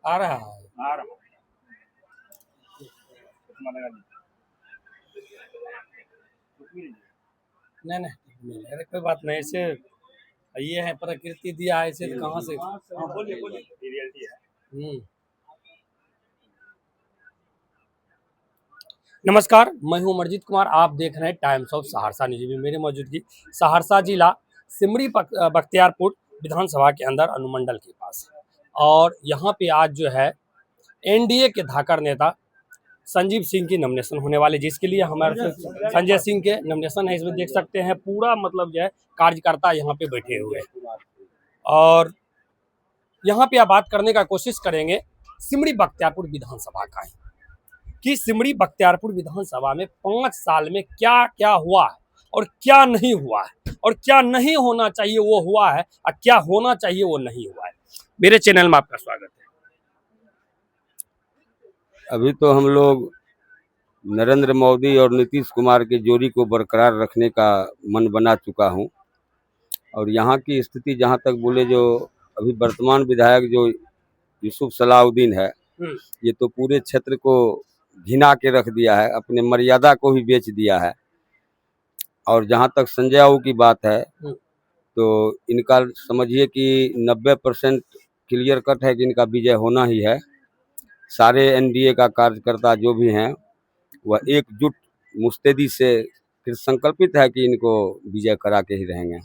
आ रहा है। आ रहा नहीं नहीं, अरे कोई बात नहीं, ऐसे ये है प्रकृति दिया है, ऐसे कहाँ से। हाँ बोलिए बोलिए, ये रियलिटी है। नमस्कार, मैं हूं अमरजीत कुमार। आप देख रहे हैं टाइम्स ऑफ सहरसा न्यूज में। मेरी मौजूदगी सहरसा जिला सिमरी बख्तियारपुर विधानसभा के अंदर अनुमंडल के पास है। और यहाँ पे आज जो है एनडीए के धाकड़ नेता संजीव सिंह की नॉमिनेशन होने वाले, जिसके लिए हमारे संजय सिंह के नॉमिनेशन है। इसमें देख सकते हैं पूरा मतलब जो है कार्यकर्ता यहाँ पे बैठे हुए हैं। और यहाँ पे आप बात करने का कोशिश करेंगे सिमरी बख्तियारपुर विधानसभा का है कि सिमरी बख्तियारपुर विधानसभा में 5 साल में क्या क्या हुआ है और क्या नहीं हुआ है, और क्या नहीं होना चाहिए वो हुआ है, और क्या होना चाहिए वो नहीं हुआ है। मेरे चैनल में आपका स्वागत है। अभी तो हम लोग नरेंद्र मोदी और नीतीश कुमार की जोड़ी को बरकरार रखने का मन बना चुका हूं। और यहाँ की स्थिति जहाँ तक बोले, जो अभी वर्तमान विधायक जो यूसुफ सलाउद्दीन है, ये तो पूरे क्षेत्र को घिना के रख दिया है, अपने मर्यादा को भी बेच दिया है। और जहाँ तक संजय राउत की बात है, तो इनका समझिए कि 90% क्लियर कट है कि इनका विजय होना ही है। सारे एनडीए का कार्यकर्ता जो भी हैं वह एकजुट मुस्तैदी से फिर संकल्पित है कि इनको विजय करा के ही रहेंगे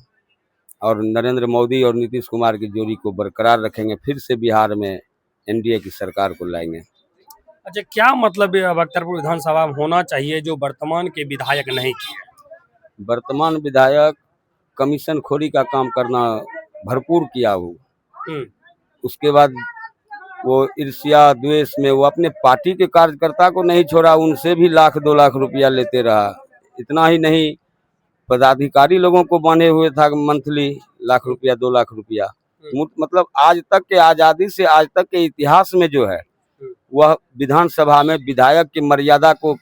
और नरेंद्र मोदी और नीतीश कुमार की जोड़ी को बरकरार रखेंगे। फिर से बिहार में एनडीए की सरकार को लाएंगे। अच्छा, क्या मतलब बख्तियारपुर विधानसभा में होना चाहिए जो वर्तमान के विधायक नहीं किए? वर्तमान विधायक कमीशन खोरी का काम करना भरपूर किया वो। उसके बाद वो ईर्ष्या द्वेष में वो अपने पार्टी के कार्यकर्ता को नहीं छोड़ा, उनसे भी 1-2 लाख रुपया लेते रहा। इतना ही नहीं, पदाधिकारी लोगों को बांधे हुए था मंथली 1 लाख रुपया 2 लाख रुपया। मतलब आज तक के आज़ादी से आज तक के इतिहास में जो है वह विधानसभा में विधायक की मर्यादा को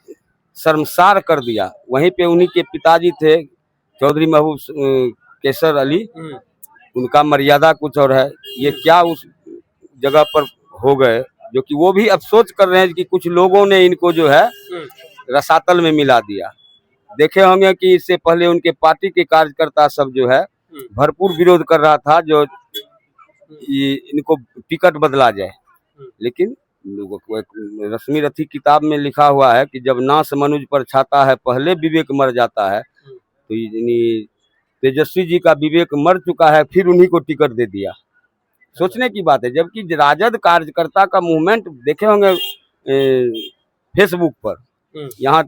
शर्मसार कर दिया। वहीं पे उन्हीं के पिताजी थे चौधरी महबूब केसर अली, उनका मर्यादा कुछ और है। ये क्या उस जगह पर हो गए जो कि वो भी अफसोस कर रहे हैं कि कुछ लोगों ने इनको जो है रसातल में मिला दिया। देखे होंगे कि इससे पहले उनके पार्टी के कार्यकर्ता सब जो है भरपूर विरोध कर रहा था जो इनको टिकट बदला जाए, लेकिन रश्मि रथी किताब में लिखा हुआ है कि जब नाश मनुज पर छाता है पहले विवेक मर जाता है। तो तेजस्वी जी का विवेक मर चुका है, फिर उन्हीं को टिकट दे दिया। सोचने की बात है। जबकि राजद कार्यकर्ता का मूवमेंट देखे होंगे फेसबुक पर, यहाँ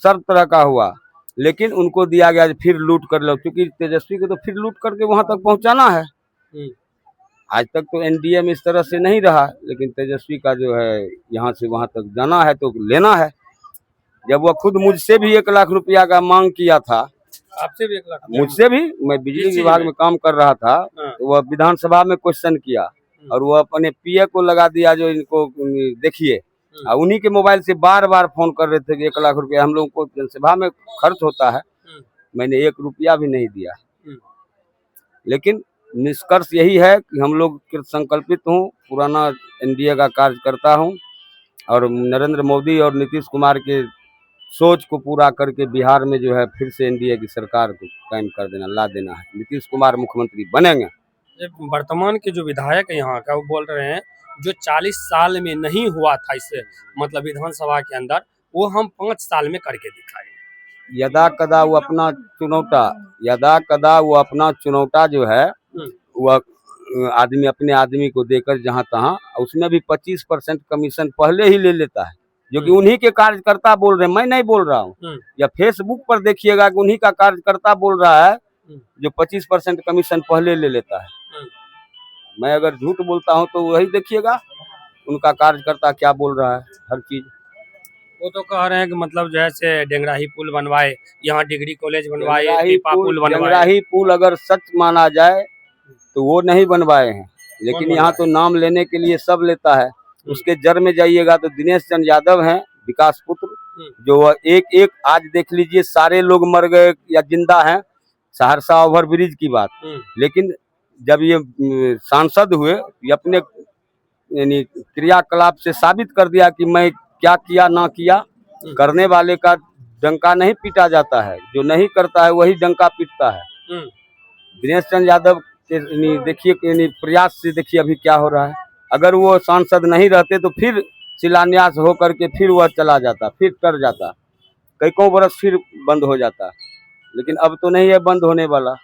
सब तरह का हुआ, लेकिन उनको दिया गया फिर लूट कर लो, क्योंकि तेजस्वी को तो फिर लूट करके वहां तक पहुंचाना है। आज तक तो एनडीए में इस तरह से नहीं रहा, लेकिन तेजस्वी का जो है यहाँ से वहां तक जाना है तो लेना है। जब वह खुद मुझसे भी 1 लाख रुपया का मांग किया था, आपसे भी 1 लाख? मुझसे भी, मैं बिजली विभाग में काम कर रहा था, तो वह विधानसभा में क्वेश्चन किया और वह अपने पीए को लगा दिया जो इनको देखिए, उन्हीं के मोबाइल से बार बार फोन कर रहे थे कि 1 लाख रुपया हम लोगों को जनसभा में खर्च होता है। मैंने 1 रुपया भी नहीं दिया। लेकिन निष्कर्ष यही है कि हम लोग कृत संकल्पित हूँ, पुराना एनडीए का कार्यकर्ता हूँ और नरेंद्र मोदी और नीतीश कुमार के सोच को पूरा करके बिहार में जो है फिर से एनडीए की सरकार को कायम कर देना, ला देना है। नीतीश कुमार मुख्यमंत्री बनेंगे। वर्तमान के जो विधायक यहाँ का वो बोल रहे हैं जो 40 साल में नहीं हुआ था इससे मतलब विधानसभा के अंदर, वो हम 5 साल में करके दिखाए। यदा कदा वो अपना चुनौता जो है वह आदमी अपने आदमी को देकर जहां तहां, उसमें भी 25% कमीशन पहले ही ले लेता है, जो कि उन्हीं के कार्यकर्ता बोल रहे हैं, मैं नहीं बोल रहा हूँ। या फेसबुक पर देखिएगा कि उन्हीं का कार्यकर्ता बोल रहा है जो 25% कमीशन पहले ले लेता है। मैं अगर झूठ बोलता हूँ तो वही देखिएगा उनका कार्यकर्ता क्या बोल रहा है हर चीज। वो तो कह रहे हैं कि मतलब जैसे डेंगराही पुल बनवाए, यहाँ डिग्री कॉलेज बनवाए, पुल बनवाए। डेंगराही पुल अगर सच माना जाए तो वो नहीं बनवाए हैं, लेकिन यहाँ तो नाम लेने के लिए सब लेता है। उसके जड़ में जाइएगा तो दिनेश चंद्र यादव हैं, विकास पुत्र, जो एक आज देख लीजिए सारे लोग मर गए या जिंदा हैं। सहरसा ओवरब्रिज की बात, लेकिन जब ये सांसद हुए, ये अपने यानी क्रियाकलाप से साबित कर दिया कि मैं क्या किया ना किया। करने वाले का डंका नहीं पीटा जाता है, जो नहीं करता है वही डंका पीटता है। दिनेश चंद्र यादव के देखिए प्रयास से देखिए अभी क्या हो रहा है। अगर वो सांसद नहीं रहते तो फिर शिलान्यास हो करके फिर वह चला जाता, फिर कर जाता, कई बरस फिर बंद हो जाता, लेकिन अब तो नहीं है बंद होने वाला।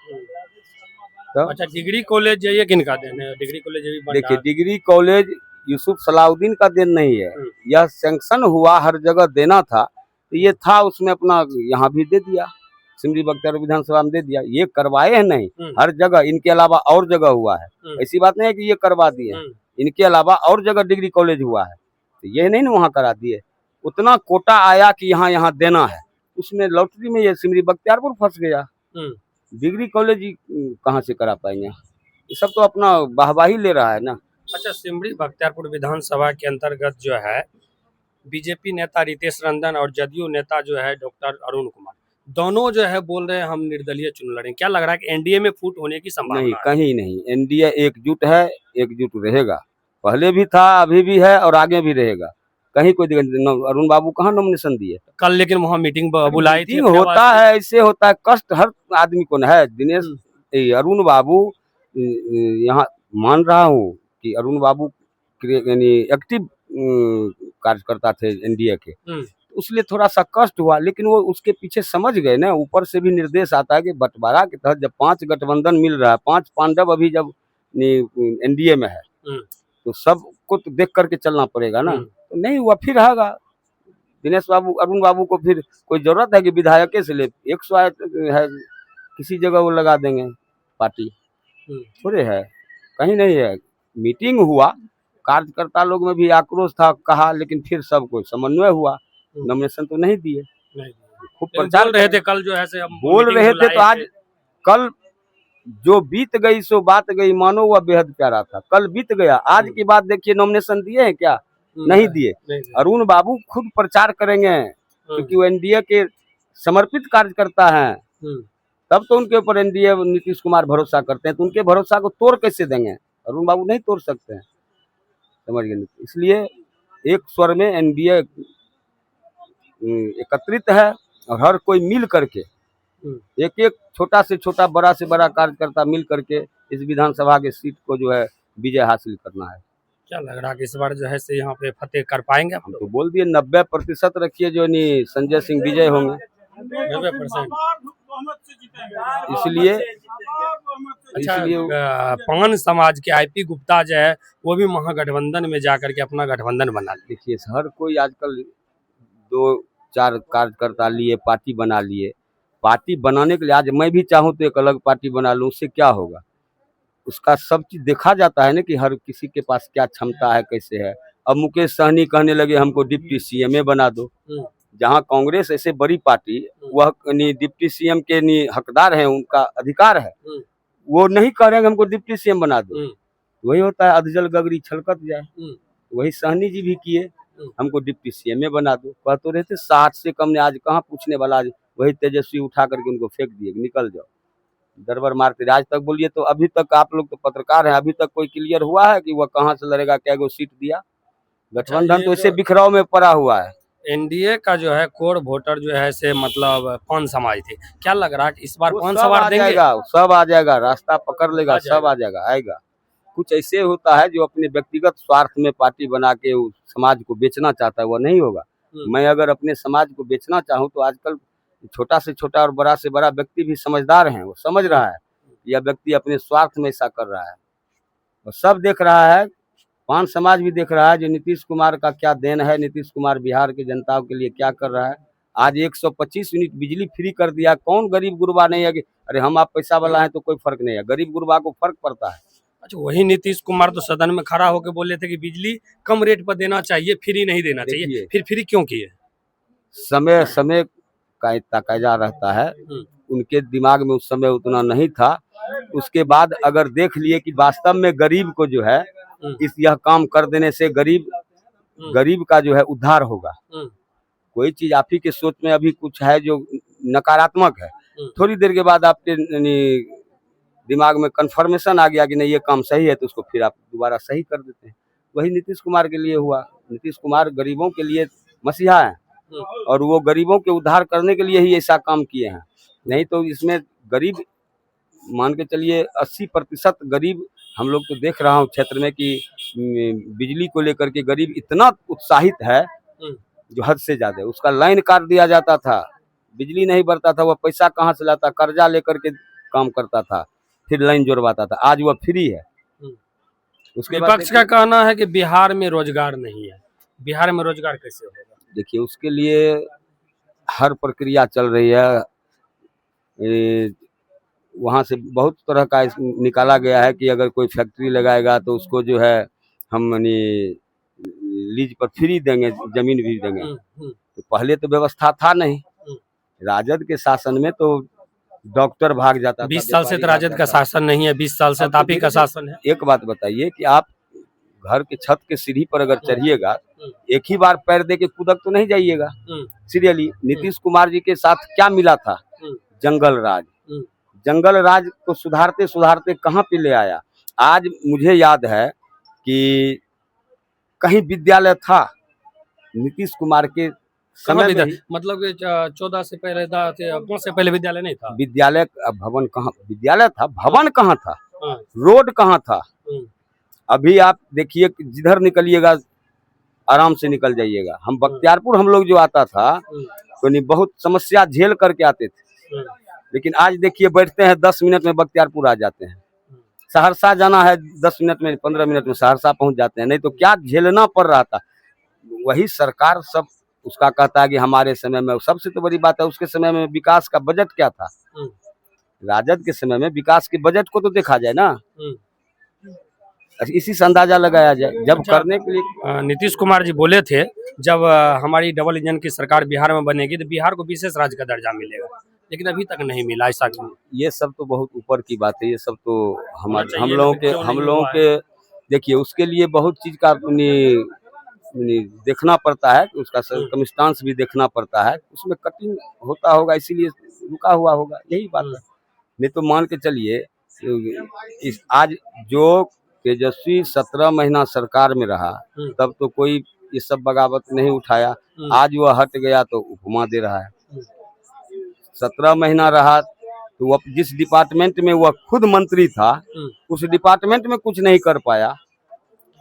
तो अच्छा, डिग्री कॉलेज ये किनका देन है? डिग्री कॉलेज भी बन देखिए रहा है। डिग्री कॉलेज यूसुफ सलाउद्दीन का देन नहीं है, यह सैंक्शन हुआ, हर जगह देना था, तो ये था उसमें अपना यहाँ भी दे दिया, सिमरी बख्तियार विधानसभा में दे दिया। ये करवाए हैं नहीं, हर जगह इनके अलावा और जगह हुआ है। ऐसी बात नहीं है कि ये करवा दिए, इनके अलावा और जगह डिग्री कॉलेज हुआ है, तो ये नहीं ना वहाँ करा दिए। उतना कोटा आया कि यहाँ यहाँ देना है, उसमें लॉटरी में ये सिमरी बख्तियारपुर फंस गया। डिग्री कॉलेज कहाँ से करा पाएंगे? ये सब तो अपना वाहवाही ले रहा है ना। अच्छा, सिमरी बख्तियारपुर विधानसभा के अंतर्गत जो है बीजेपी नेता रितेश रंजन और जदयू नेता जो है डॉक्टर अरुण कुमार, दोनों जो है बोल रहे हैं हम निर्दलीय चुनाव लड़ेंगे। क्या लग रहा है कि एनडीए में फूट होने की संभावना नहीं, है? कहीं नहीं। एनडीए एकजुट है, एकजुट रहेगा, पहले भी था, अभी भी है और आगे भी रहेगा। कहीं कोई दिक्कत नहीं। अरुण बाबू कहाँ नॉमिनेशन दिए? कल लेकिन वहाँ मीटिंग बुलाई थी। मीटिंग होता है, ऐसे होता है, कष्ट हर आदमी को न है। दिनेश अरुण बाबू यहाँ मान रहा हूँ कि अरुण बाबू यानी एक्टिव कार्यकर्ता थे एनडीए के, उसलिए थोड़ा सा कष्ट हुआ, लेकिन वो उसके पीछे समझ गए ना। ऊपर से भी निर्देश आता है कि बंटवारा के तहत जब 5 गठबंधन मिल रहा है, 5 पांडव अभी जब एनडीए में है, तो सबको तो देख करके चलना पड़ेगा ना। तो नहीं हुआ, फिर आएगा दिनेश बाबू, अरुण बाबू को फिर कोई जरूरत है कि विधायक से ले 100 है, किसी जगह वो लगा देंगे पार्टी, थोड़े है, कहीं नहीं है। मीटिंग हुआ, कार्यकर्ता लोग में भी आक्रोश था, कहा, लेकिन फिर सबको समन्वय हुआ, नॉमिनेशन तो नहीं दिए। खूब प्रचार बोल रहे थे कल जो है से हम बोल रहे थे, तो आज कल जो बीत गई सो बात गई, मानो वह बेहद प्यारा था, कल बीत गया। आज की बात देखिए, नॉमिनेशन दिए हैं क्या? नहीं दिए। अरुण बाबू खुद प्रचार करेंगे, क्योंकि वो एनडीए के समर्पित कार्यकर्ता हैं, तब तो उनके ऊपर एनडीए नीतीश कुमार भरोसा करते हैं, तो उनके भरोसा को तोड़ कैसे देंगे? अरुण बाबू नहीं तोड़ सकते हैं, समझ गए? इसलिए एक स्वर में एनडीए एकत्रित है और हर कोई मिल करके, एक एक छोटा से छोटा, बड़ा से बड़ा कार्यकर्ता मिल करके इस विधानसभा के सीट को जो है विजय हासिल करना है। क्या लग रहा है कि इस बार जो है से यहाँ पे फतेह कर पाएंगे? हम तो बोल दिए 90% रखिए, जो नहीं संजय सिंह विजय होंगे 90%। इसलिए अच्छा, पान समाज के आईपी गुप्ता जो है वो भी महागठबंधन में जाकर के अपना गठबंधन बना लिया। देखिए, हर कोई आजकल 2-4 कार्यकर्ता लिए पार्टी बना लिए। पार्टी बनाने के लिए आज मैं भी चाहूँ तो एक अलग पार्टी बना लूँ, उससे क्या होगा? उसका सब चीज देखा जाता है ना कि हर किसी के पास क्या क्षमता है, कैसे है। अब मुकेश सहनी कहने लगे हमको डिप्टी सीएम बना दो, जहाँ कांग्रेस ऐसे बड़ी पार्टी, वह डिप्टी सीएम के हकदार है, उनका अधिकार है, वो नहीं कह रहे हैं हमको डिप्टी सीएम बना दो। वही होता है, अधजल गगरी छलकत जाए। वही सहनी जी भी किए, हमको डिप्टी सीएम बना दो, कह तो रहते 60 से कम ने, आज कहाँ पूछने वाला, आज वही तेजस्वी उठा करके उनको फेंक दिए, निकल जाओ, दरबार मारते। आज तक बोलिए तो अभी तक आप लोग तो पत्रकार हैं, अभी तक कोई क्लियर हुआ है कि वह कहाँ से लड़ेगा, क्या गो सीट दिया? गठबंधन तो इसे बिखराव में पड़ा हुआ है। एनडीए का जो है कोर वोटर जो है से मतलब पान समाज थे, क्या लग रहा है कि इस बार पान समाज देंगे? सब आ जाएगा, रास्ता पकड़ लेगा, सब आ जाएगा, आएगा। कुछ ऐसे होता है जो अपने व्यक्तिगत स्वार्थ में पार्टी बना के उस समाज को बेचना चाहता है, वह नहीं होगा। मैं अगर अपने समाज को बेचना चाहूँ तो आजकल छोटा से छोटा और बड़ा से बड़ा व्यक्ति भी समझदार हैं, वो समझ रहा है यह व्यक्ति अपने स्वार्थ में ऐसा कर रहा है, और सब देख रहा है, पान समाज भी देख रहा है जो नीतीश कुमार का क्या देन है, नीतीश कुमार बिहार के जनता के लिए क्या कर रहा है। आज 125 यूनिट बिजली फ्री कर दिया, कौन गरीब गुरबा नहीं है कि अरे हम आप पैसा वाला है तो कोई फर्क नहीं है, गरीब गुरबा को फर्क पड़ता है। अच्छा, वही नीतीश कुमार तो सदन में खड़ा होकर बोले थे कि बिजली कम रेट पर देना चाहिए, फ्री नहीं देना चाहिए, फिर फ्री क्यों किए? समय समय का तकाजा रहता है, उनके दिमाग में उस समय उतना नहीं था। उसके बाद अगर देख लिए कि वास्तव में गरीब को जो है इस यह काम कर देने से गरीब का जो है उद्धार होगा। कोई चीज आप ही के सोच में अभी कुछ है जो नकारात्मक है, थोड़ी देर के बाद आपके दिमाग में कंफर्मेशन आ गया कि नहीं ये काम सही है, तो उसको फिर आप दोबारा सही कर देते हैं। वही नीतीश कुमार के लिए हुआ। नीतीश कुमार गरीबों के लिए मसीहा है और वो गरीबों के उद्धार करने के लिए ही ऐसा काम किए हैं। नहीं तो इसमें गरीब मान के चलिए 80% गरीब हम लोग तो देख रहा हूँ क्षेत्र में कि बिजली को लेकर के गरीब इतना उत्साहित है जो हद से ज्यादा। उसका लाइन काट दिया जाता था, बिजली नहीं बढ़ता था, वह पैसा कहाँ से लाता, कर्जा लेकर के काम करता था, फिर लाइन जोड़वाता था। आज वह फ्री है। उसके बाद विपक्ष का कहना है कि बिहार में रोजगार नहीं है। बिहार में रोजगार कैसे होगा? देखिए उसके लिए हर प्रक्रिया चल रही है। वहाँ से बहुत तरह का निकाला गया है कि अगर कोई फैक्ट्री लगाएगा तो उसको जो है हम लीज पर फ्री देंगे, जमीन भी देंगे। तो पहले तो व्यवस्था था नहीं। राजद के शासन में तो डॉक्टर भाग जाता था। 20 साल से तो राजद का शासन नहीं है, 20 साल से तापी का शासन है। एक बात बताइए कि आप घर के छत के सीढ़ी पर अगर चढ़िएगा, एक ही बार पैर दे के कूदक तो नहीं जाइएगा। सीरियसली नीतीश कुमार जी के साथ क्या मिला था? जंगल राज। जंगल राज को सुधारते सुधारते कहाँ पे ले आया। आज मुझे याद है कि कहीं विद्यालय था नीतीश कुमार के समय में। मतलब 14 से पहले 5 से पहले विद्यालय नहीं था। विद्यालय भवन कहाँ? विद्यालय था, भवन कहाँ था? रोड कहाँ था? अभी आप देखिए जिधर निकलिएगा आराम से निकल जाइएगा। हम बख्तियारपुर हम लोग जो आता था तो बहुत समस्या झेल करके आते थे, लेकिन आज देखिए बैठते हैं 10 मिनट में बख्तियारपुर आ जाते हैं। सहरसा जाना है 10 मिनट में, 15 मिनट में सहरसा पहुंच जाते हैं। नहीं तो क्या झेलना पड़ रहा था। वही सरकार सब उसका कहता है कि हमारे समय में। सबसे तो बड़ी बात है उसके समय में विकास का बजट क्या था। राजद के समय में विकास के बजट को तो देखा जाए ना, इसी से अंदाजा लगाया जाए। जब करने के लिए नीतीश कुमार जी बोले थे जब हमारी डबल इंजन की सरकार बिहार में बनेगी तो बिहार को विशेष राज्य का दर्जा मिलेगा, लेकिन अभी तक नहीं मिला। ऐसा क्यों? ये सब तो बहुत ऊपर की बात है। ये सब तो हम लोगों के देखिए उसके लिए बहुत चीज का देखना पड़ता है। उसका सर्कमस्टांस भी देखना पड़ता है। उसमें कठिन होता होगा, इसीलिए रुका हुआ होगा। यही बात है। नहीं तो मान के चलिए इस आज जो तेजस्वी 17 महीना सरकार में रहा तब तो कोई ये सब बगावत नहीं उठाया। आज वह हट गया तो उपमा दे रहा है। 17 महीना रहा तो वह जिस डिपार्टमेंट में वह खुद मंत्री था उस डिपार्टमेंट में कुछ नहीं कर पाया।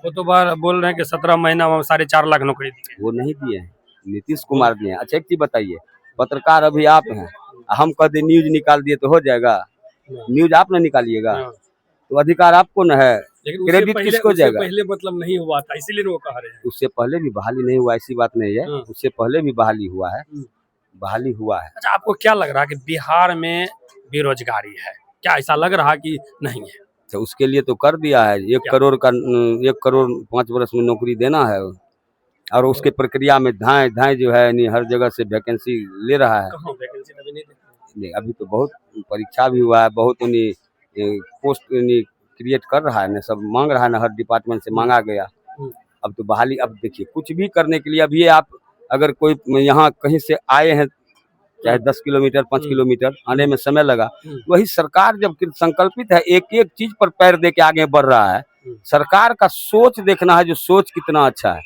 वो तो बार बोल रहे हैं कि 17 महीना में 4.5 लाख नौकरी दी। वो नहीं दिए हैं, नीतीश कुमार दिए हैं। अच्छा एक चीज बताइए, पत्रकार अभी आप हैं, हम कह दे न्यूज निकाल दिए तो हो जाएगा? न्यूज आप न निकालिएगा तो अधिकार आपको न है, क्रेडिट किसको जाएगा? पहले मतलब नहीं हुआ था इसीलिए वो कह रहे हैं। उससे पहले भी बहाली नहीं हुआ, ऐसी बात नहीं है। उससे पहले भी बहाली हुआ है, बहाली हुआ है। अच्छा आपको क्या लग रहा है कि बिहार में बेरोजगारी है? क्या ऐसा लग रहा कि नहीं है? तो उसके लिए तो कर दिया है 1 करोड़ का 1 करोड़ 5 वर्ष में नौकरी देना है और उसके प्रक्रिया में धाए जो है हर जगह से वैकेंसी ले रहा है। कहाँ वैकेंसी अभी नहीं? अभी तो बहुत परीक्षा भी हुआ है, बहुत पोस्ट क्रिएट कर रहा है ना, सब मांग रहा है ना, हर डिपार्टमेंट से मांगा गया। अब तो बहाली, अब देखिए कुछ भी करने के लिए अभी आप अगर कोई यहाँ कहीं से आए हैं चाहे 10 किलोमीटर 5 किलोमीटर आने में समय लगा, वही सरकार जब संकल्पित है एक एक चीज पर पैर दे के आगे बढ़ रहा है। सरकार का सोच देखना है, जो सोच कितना अच्छा है।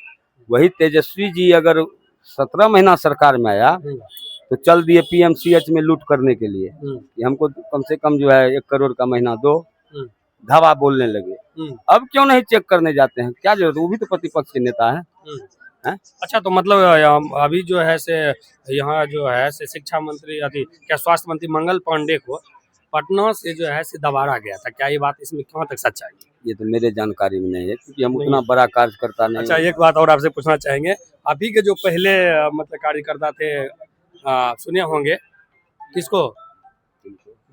वही तेजस्वी जी अगर 17 महीना सरकार में आया तो चल दिए PMCH में लूट करने के लिए कि हमको कम से कम जो है 1 करोड़ का महीना दो, धावा बोलने लगे। अब क्यों नहीं चेक करने जाते हैं? क्या जरूरत? वो भी तो प्रतिपक्ष के नेता है। अच्छा तो मतलब अभी जो है से यहाँ जो है से शिक्षा मंत्री क्या स्वास्थ्य मंत्री मंगल पांडे को पटना से जो है से दबारा गया था। क्या ये बात इसमें कहाँ तक सच्चाई है? ये तो मेरे जानकारी में नहीं है क्योंकि हम उतना बड़ा कार्यकर्ता नहीं। अच्छा एक बात और आपसे पूछना चाहेंगे, अभी के जो पहले मतलब कार्यकर्ता थे सुने होंगे किसको,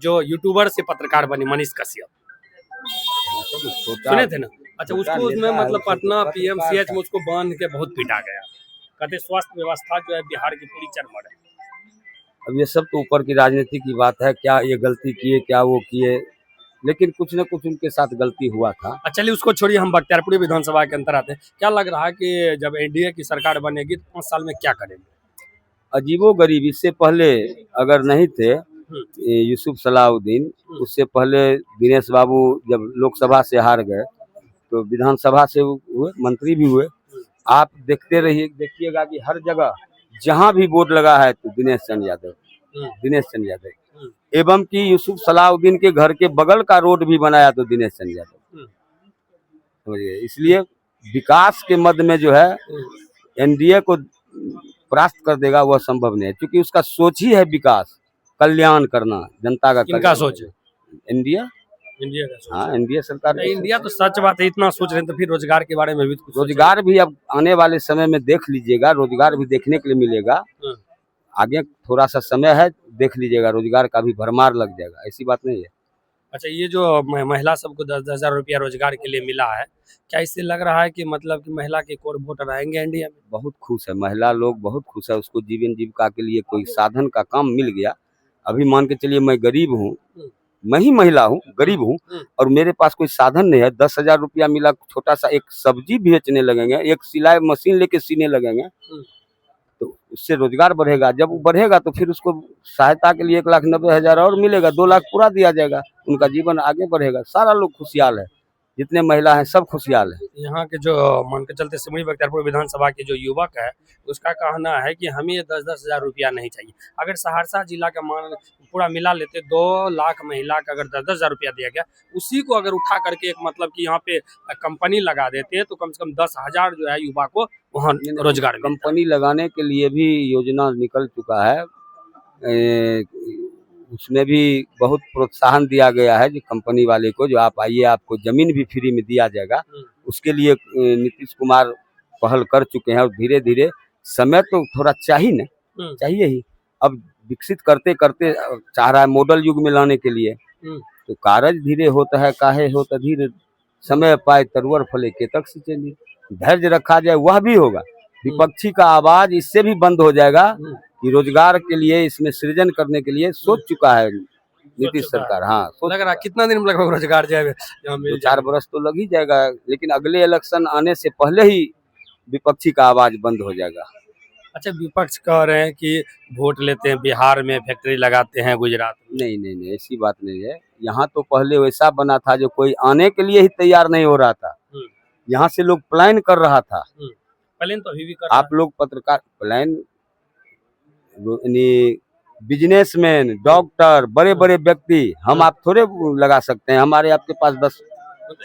जो यूट्यूबर से पत्रकार बने मनीष कश्यप, सुने थे ना? अच्छा उसको उसमें मतलब पटना PMCH में उसको बांध के बहुत पीटा गया। कहते स्वास्थ्य व्यवस्था जो है बिहार की पूरी चरमर है। अब ये सब तो ऊपर की राजनीति की बात है, क्या ये गलती किए क्या वो किए, लेकिन कुछ न कुछ उनके साथ गलती हुआ था। चलिए उसको छोड़िए, हम बख्तियारपुर विधानसभा के अंतर आते हैं। क्या लग रहा है कि जब NDA की सरकार बनेगी तो 5 साल में क्या करेंगे? अजीबोगरीब, इससे पहले अगर नहीं थे यूसुफ सलाहुद्दीन, उससे पहले दिनेश बाबू जब लोकसभा से हार गए तो विधानसभा से हुए, मंत्री भी हुए। आप देखते रहिए, देखिएगा कि हर जगह जहां भी बोर्ड लगा है तो दिनेश चंद्र यादव, दिनेश चंद्र यादव। एवं कि यूसुफ सलाउद्दीन के घर के बगल का रोड भी बनाया तो दिनेश चंद्र यादव, समझिए। इसलिए विकास के मद में जो है एनडीए को परास्त कर देगा वह संभव नहीं है, क्योंकि उसका सोच ही है विकास, कल्याण करना, जनता का किनका सोच है? इंडिया, इंडिया का सोच। हाँ इंडिया सरकार। तो इंडिया तो सच बात है, इतना सोच रहे हैं तो फिर रोजगार के बारे में भी कुछ रोजगार भी अब आने वाले समय में देख लीजिएगा, रोजगार भी देखने के लिए मिलेगा। आगे थोड़ा सा समय है, देख लीजिएगा, रोजगार का भी भरमार लग जाएगा, ऐसी बात नहीं है। अच्छा, ये जो महिला सबको 10,000 रुपया रोजगार के लिए मिला है, क्या इससे लग रहा है कि मतलब कि महिला के कोर वोटर आएंगे इंडिया में? बहुत खुश है महिला लोग, बहुत खुश है। उसको जीवन जीविका के लिए कोई साधन का काम मिल गया। अभी मान के चलिए मैं गरीब हूँ, मैं ही महिला हूँ, गरीब हूँ, और मेरे पास कोई साधन नहीं है। 10,000 रुपया मिला, छोटा सा एक सब्जी बेचने लगेंगे, एक सिलाई मशीन लेके सीने लगेंगे, तो उससे रोजगार बढ़ेगा। जब वो बढ़ेगा तो फिर उसको सहायता के लिए 1,90,000 और मिलेगा, 2 लाख पूरा दिया जाएगा, उनका जीवन आगे बढ़ेगा। सारा लोग खुशहाल है, जितने महिला हैं सब खुशहाल है। यहाँ के जो मान के चलते सिमरी बख्तियारपुर विधानसभा के जो युवक है, उसका कहना है कि हमें 10,000 रुपया नहीं चाहिए। अगर सहरसा जिला का मान पूरा मिला लेते 2 लाख महिला का अगर 10,000 रुपया दिया गया, उसी को अगर उठा करके एक मतलब कि यहाँ पे कंपनी लगा देते तो कम से कम 10,000 जो है युवा को वहाँ रोजगार। कंपनी लगाने के लिए भी योजना निकल चुका है, उसमें भी बहुत प्रोत्साहन दिया गया है, जो कंपनी वाले को, जो आप आइए आपको जमीन भी फ्री में दिया जाएगा। उसके लिए नीतीश कुमार पहल कर चुके हैं, और धीरे धीरे समय तो थोड़ा चाहिए ना, चाहिए ही। अब विकसित करते करते चाह रहा है मॉडल युग में लाने के लिए, तो कारज धीरे होता है, काहे होता धीरे, समय पाए तरुवर फले केतक सिंचनी। धैर्य रखा जाए वह भी होगा। विपक्षी का आवाज इससे भी बंद हो जाएगा कि रोजगार के लिए, इसमें सृजन करने के लिए सोच चुका है नीतीश सरकार। हाँ, लग रहा है कितना दिन में लगभग रोजगार जाएगा? 2-4 बरस तो लग ही जाएगा, लेकिन अगले इलेक्शन आने से पहले ही विपक्षी का आवाज बंद हो जाएगा। अच्छा, विपक्ष कह रहे हैं कि वोट लेते हैं बिहार में, फैक्ट्री लगाते हैं गुजरात में। नहीं, ऐसी बात नहीं है। यहाँ तो पहले वैसा बना था जो कोई आने के लिए ही तैयार नहीं हो रहा था। यहाँ से लोग प्लान कर रहा था। प्लान तो अभी भी कर आप लोग पत्रकार प्लान, बिजनेसमैन, डॉक्टर, बड़े बड़े व्यक्ति, हम आप थोड़े लगा सकते हैं। हमारे आपके पास 10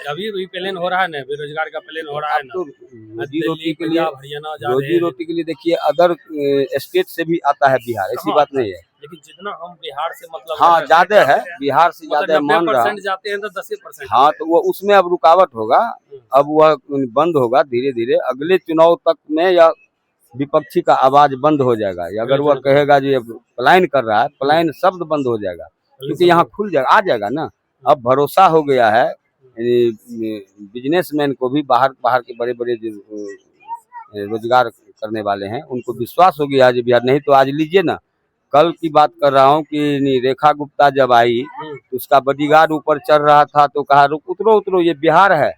अभी भी प्लान हो रहा है ना, बेरोजगार का प्लान हो रहा है ना। तो रोजी रोटी के लिए, हरियाणा रोजी रोटी के लिए देखिए अदर स्टेट से भी आता है बिहार, ऐसी बात नहीं है। लेकिन जितना हम बिहार से मतलब हाँ ज्यादा है, बिहार से ज्यादा मान रहा है। जाते हैं तो 10%। हाँ, तो वो उसमें अब रुकावट होगा, अब वह बंद होगा धीरे धीरे। अगले चुनाव तक में या विपक्षी का आवाज बंद हो जाएगा। अगर वह कहेगा जो ये पलायन कर रहा है, पलायन शब्द बंद हो जाएगा, क्योंकि यहाँ खुल जाएगा, आ जाएगा ना। अब भरोसा हो गया है बिजनेसमैन को भी, बाहर के बड़े बड़े रोजगार करने वाले हैं, उनको विश्वास हो गया आज बिहार। नहीं तो आज लीजिए ना, कल की बात कर रहा हूँ कि रेखा गुप्ता जब आई तो उसका बॉडीगार्ड ऊपर चढ़ रहा था तो कहा उतरो उतरो, ये बिहार है।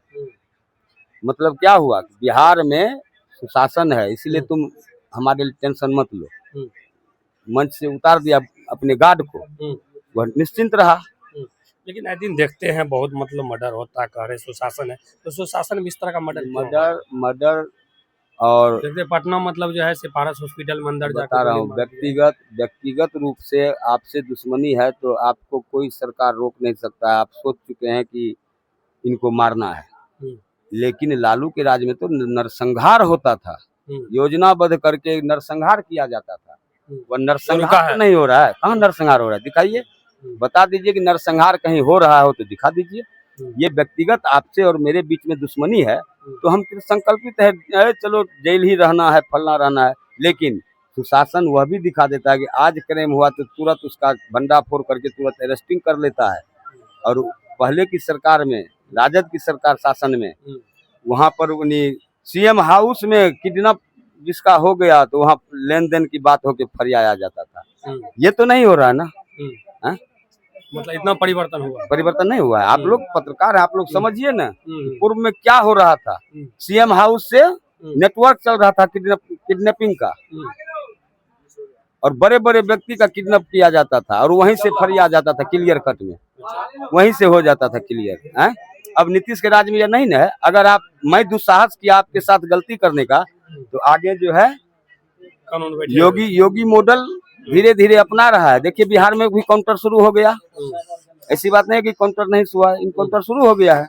मतलब क्या हुआ, बिहार में सुशासन है, इसलिए तुम हमारे लिए टेंशन मत लो। मंच से उतार दिया अपने गार्ड को, वह निश्चिंत रहा। लेकिन आए दिन देखते हैं बहुत मतलब मर्डर होता है, कह रहे सुशासन है, तो सुशासन में इस तरह का मर्डर और देखते पटना मतलब जो है सिफारस हॉस्पिटल में अंदर बता रहा हूँ, व्यक्तिगत रूप से आपसे दुश्मनी है तो आपको कोई सरकार रोक नहीं सकता है। आप सोच चुके हैं कि इनको मारना है, लेकिन लालू के राज में तो नरसंहार होता था, योजनाबद्ध करके नरसंहार किया जाता था। वह नरसंहार तो नहीं हो रहा है। कहाँ नरसंहार हो रहा है, दिखाइए, बता दीजिए कि नरसंहार कहीं हो रहा हो तो दिखा दीजिए। ये व्यक्तिगत आपसे और मेरे बीच में दुश्मनी है तो हम संकल्पित है चलो जेल ही रहना है, फलना रहना है, लेकिन सुशासन वह भी दिखा देता है कि आज क्राइम हुआ तो तुरंत उसका भंडाफोड़ करके तुरंत अरेस्टिंग कर लेता है। और पहले की सरकार में, राजद की सरकार शासन में, वहाँ पर सीएम हाउस में किडनैप जिसका हो गया तो वहाँ लेन देन की बात होके फरियाया जाता था। ये तो नहीं हो रहा है ना। मतलब इतना परिवर्तन नहीं हुआ है। आप लोग पत्रकार हैं, आप लोग समझिए ना, पूर्व में क्या हो रहा था। सीएम हाउस से नेटवर्क चल रहा था किडनैपिंग का, और बड़े बड़े व्यक्ति का किडनैप किया जाता था और वहीं से फरिया जाता था, क्लियर कट में वहीं से हो जाता था क्लियर। अब नीतीश के राज में यह नहीं है, अगर मैं दुस्साहस किया आपके साथ गलती करने का, तो आगे जो है कानून योगी मॉडल धीरे धीरे अपना रहा है। देखिए बिहार में भी काउंटर शुरू हो गया, ऐसी बात नहीं है कि काउंटर नहीं हुआ, इनकाउंटर शुरू हो गया है।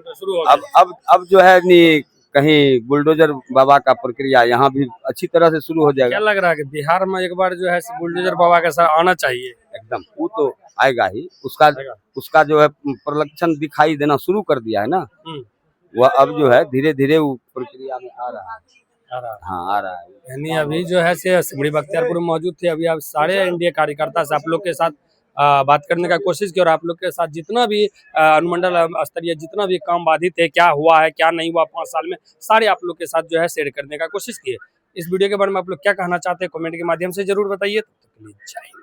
शुरू हो अब जो है कहीं बुलडोजर बाबा का प्रक्रिया यहाँ भी अच्छी तरह से शुरू हो क्या जाएगा। लग रहा है कि बिहार में एक बार जो है बुलडोजर बाबा का सर आना चाहिए? एकदम, वो तो आएगा ही, उसका जो है प्रलक्षण दिखाई देना शुरू कर दिया है ना, वह अब जो है धीरे धीरे वो प्रक्रिया में आ रहा है। हाँ, आ रहा है। यानी अभी जो है से सिमरी बख्तियारपुर में मौजूद थे, अभी आप सारे एनडीए कार्यकर्ता से आप लोग के साथ बात करने का कोशिश की और आप लोग के साथ जितना भी अनुमंडल स्तरीय जितना भी काम बाधित है, क्या हुआ है क्या नहीं हुआ 5 साल में, सारे आप लोग के साथ जो है शेयर करने का कोशिश किए। इस वीडियो के बारे में आप लोग क्या कहना चाहते हैं कमेंट के माध्यम से जरूर बताइए। तो जय हिंद।